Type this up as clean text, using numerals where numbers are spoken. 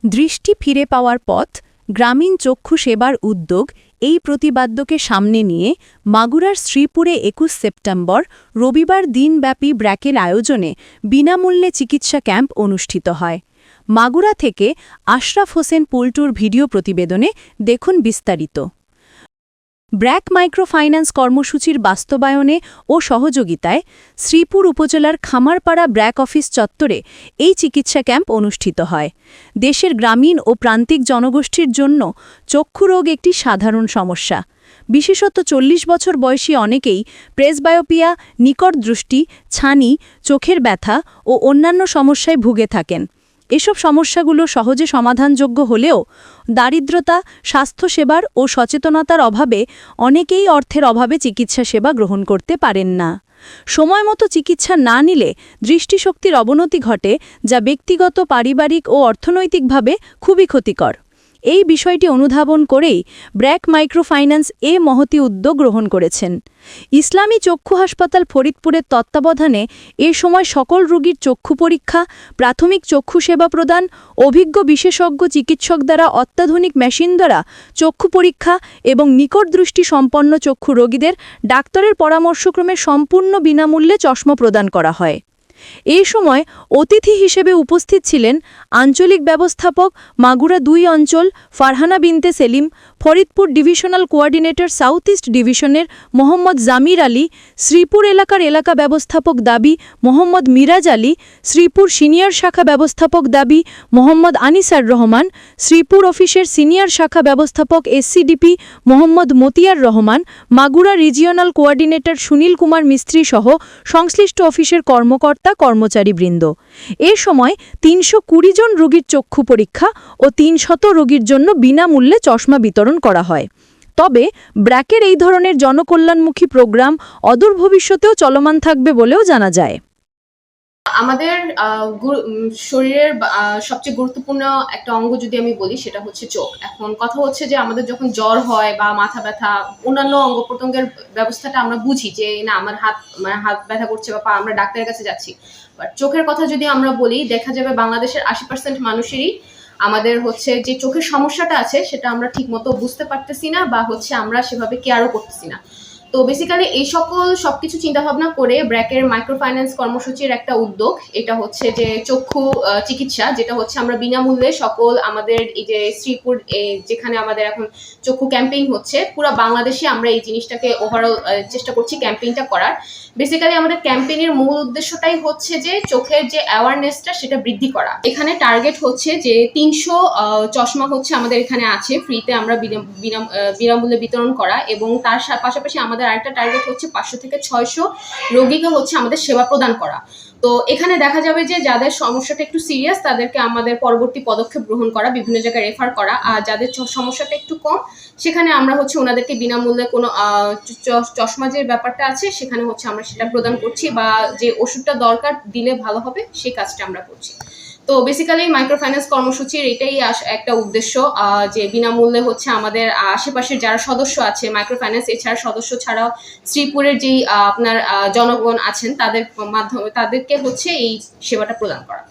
দৃষ্টি ফিরে পাওয়ার পথ, গ্রামীণ চক্ষু সেবার উদ্যোগ এই প্রতিবাদ্যকে সামনে নিয়ে মাগুরার শ্রীপুরে ২১ সেপ্টেম্বর রবিবার দিনব্যাপী ব্র্যাকের আয়োজনে বিনামূল্যে চিকিৎসা ক্যাম্প অনুষ্ঠিত হয়। মাগুরা থেকে আশরাফ হোসেন পল্টুর ভিডিও প্রতিবেদনে দেখুন বিস্তারিত। ব্র্যাক মাইক্রোফাইন্যান্স কর্মসূচির বাস্তবায়নে ও সহযোগিতায় শ্রীপুর উপজেলার খামারপাড়া ব্র্যাক অফিস চত্বরে এই চিকিৎসা ক্যাম্প অনুষ্ঠিত হয়। দেশের গ্রামীণ ও প্রান্তিক জনগোষ্ঠীর জন্য চক্ষুরোগ একটি সাধারণ সমস্যা। বিশেষত ৪০ বছর বয়সী অনেকেই প্রেসবায়োপিয়া, নিকট দৃষ্টি, ছানি, চোখের ব্যথা ও অন্যান্য সমস্যায় ভুগে থাকেন। এসব সমস্যাগুলো সহজে সমাধানযোগ্য হলেও দারিদ্রতা, স্বাস্থ্যসেবার ও সচেতনতার অভাবে অনেকেই অর্থের অভাবে চিকিৎসা সেবা গ্রহণ করতে পারেন না। সময়মতো চিকিৎসা না নিলে দৃষ্টিশক্তির অবনতি ঘটে, যা ব্যক্তিগত, পারিবারিক ও অর্থনৈতিকভাবে খুবই ক্ষতিকর। এই বিষয়টি অনুধাবন করেই ব্র্যাক মাইক্রোফাইন্যান্স মহতী উদ্যোগ গ্রহণ করেছেন। ইসলামী চক্ষু হাসপাতাল ফরিদপুরের তত্ত্বাবধানে এ সময় সকল রোগীর চক্ষু পরীক্ষা, প্রাথমিক চক্ষু সেবা প্রদান, অভিজ্ঞ বিশেষজ্ঞ চিকিৎসক দ্বারা অত্যাধুনিক মেশিন দ্বারা চক্ষু পরীক্ষা এবং নিকট দৃষ্টি সম্পন্ন চক্ষু রোগীদের ডাক্তারের পরামর্শক্রমে সম্পূর্ণ বিনামূল্যে চশমা প্রদান করা হয়। এই সময় অতিথি হিসেবে উপস্থিত ছিলেন আঞ্চলিক ব্যবস্থাপক মাগুরা ২ অঞ্চল Farhana Binte Selim, Faridpur divisional coordinator south east ডিভিশনের মোহাম্মদ জামির আলী, শ্রীপুর এলাকার এলাকা ব্যবস্থাপক দাবি মোহাম্মদ মিরাজ আলী, শ্রীপুর সিনিয়র শাখা ব্যবস্থাপক দাবি মোহাম্মদ আনিসার রহমান, শ্রীপুর অফিসের সিনিয়র শাখা ব্যবস্থাপক এসসিডিপি মোহাম্মদ মতিয়ার রহমান, মাগুরা রিজিওনাল কোঅর্ডিনেটর সুনীল কুমার মিস্ত্রি সহ সংশ্লিষ্ট অফিসের কর্মচারীবৃন্দ। এ সময় ৩২০ জন রোগীর চক্ষু পরীক্ষা ও ৩০০ রোগীর জন্য বিনামূল্যে চশমা বিতরণ করা হয়। তবে ব্র্যাকের এই ধরনের জনকল্যাণমুখী প্রোগ্রাম অদূর ভবিষ্যতেও চলমান থাকবে বলেও জানা যায়। আমাদের শরীরের সবচেয়ে গুরুত্বপূর্ণ একটা অঙ্গ যদি আমি বলি, সেটা হচ্ছে চোখ। এখন কথা হচ্ছে যে আমাদের যখন জ্বর হয় বা মাথা ব্যথা, অন্যান্য অঙ্গ প্রত্যঙ্গের ব্যবস্থাটা আমরা বুঝি যে না আমার হাত ব্যথা করছে বা আমরা ডাক্তারের কাছে যাচ্ছি। বাট চোখের কথা যদি আমরা বলি, দেখা যাবে বাংলাদেশের 80% মানুষেরই আমাদের হচ্ছে যে চোখের সমস্যাটা আছে সেটা আমরা ঠিক মতো বুঝতে পারতেছি না বা হচ্ছে আমরা সেভাবে কেয়ারও করতেছি না। তো বেসিক্যালি এই সবকিছু চিন্তা ভাবনা করে ব্র্যাকের মাইক্রোফাইন্যান্স কর্মসূচির একটা উদ্যোগ, এটা হচ্ছে যে চক্ষু চিকিৎসা, যেটা হচ্ছে আমরা বিনামূল্যে সকল আমাদের এই যে শ্রীপুর যেখানে আমাদের এখন চক্ষু ক্যাম্পেইন হচ্ছে, পুরো বাংলাদেশে আমরা এই জিনিসটাকে ওভারঅল চেষ্টা করছি ক্যাম্পেইনটা করার। বেসিক্যালি আমাদের ক্যাম্পেইনের মূল উদ্দেশ্যটাই হচ্ছে যে চোখের যে অ্যাওয়ারনেসটা সেটা বৃদ্ধি করা। এখানে টার্গেট হচ্ছে যে ৩০০ চশমা হচ্ছে আমাদের এখানে আছে ফ্রিতে আমরা বিনামূল্যে বিতরণ করা, এবং তার পাশাপাশি আমাদের আরেকটা টার্গেট হচ্ছে ৫০০ থেকে ৬০০ রোগীকে হচ্ছে আমাদের সেবা প্রদান করা। তো এখানে দেখা যাবে যে যাদের সমস্যাটা একটু সিরিয়াস তাদেরকে আমাদের পরবর্তী পদক্ষেপ গ্রহণ করা, বিভিন্ন জায়গায় রেফার করা, আর যাদের সমস্যাটা একটু কম সেখানে আমরা হচ্ছে ওনাদেরকে বিনামূল্যে কোনো চশমা যে ব্যাপারটা আছে সেখানে হচ্ছে আমরা সেটা প্রদান করছি, বা যে ওষুধটা দরকার দিলে ভালো হবে সেই কাজটা আমরা করছি। তো বেসিক্যালি মাইক্রোফাইন্যান্স কর্মসূচির এটাই একটা উদ্দেশ্য, যে বিনামূল্যে হচ্ছে আমাদের আশেপাশের যারা সদস্য আছে মাইক্রোফাইন্যান্স এছাড়া সদস্য ছাড়াও শ্রীপুরের যেই আপনার জনগণ আছেন তাদেরকে হচ্ছে এই সেবাটা প্রদান করা।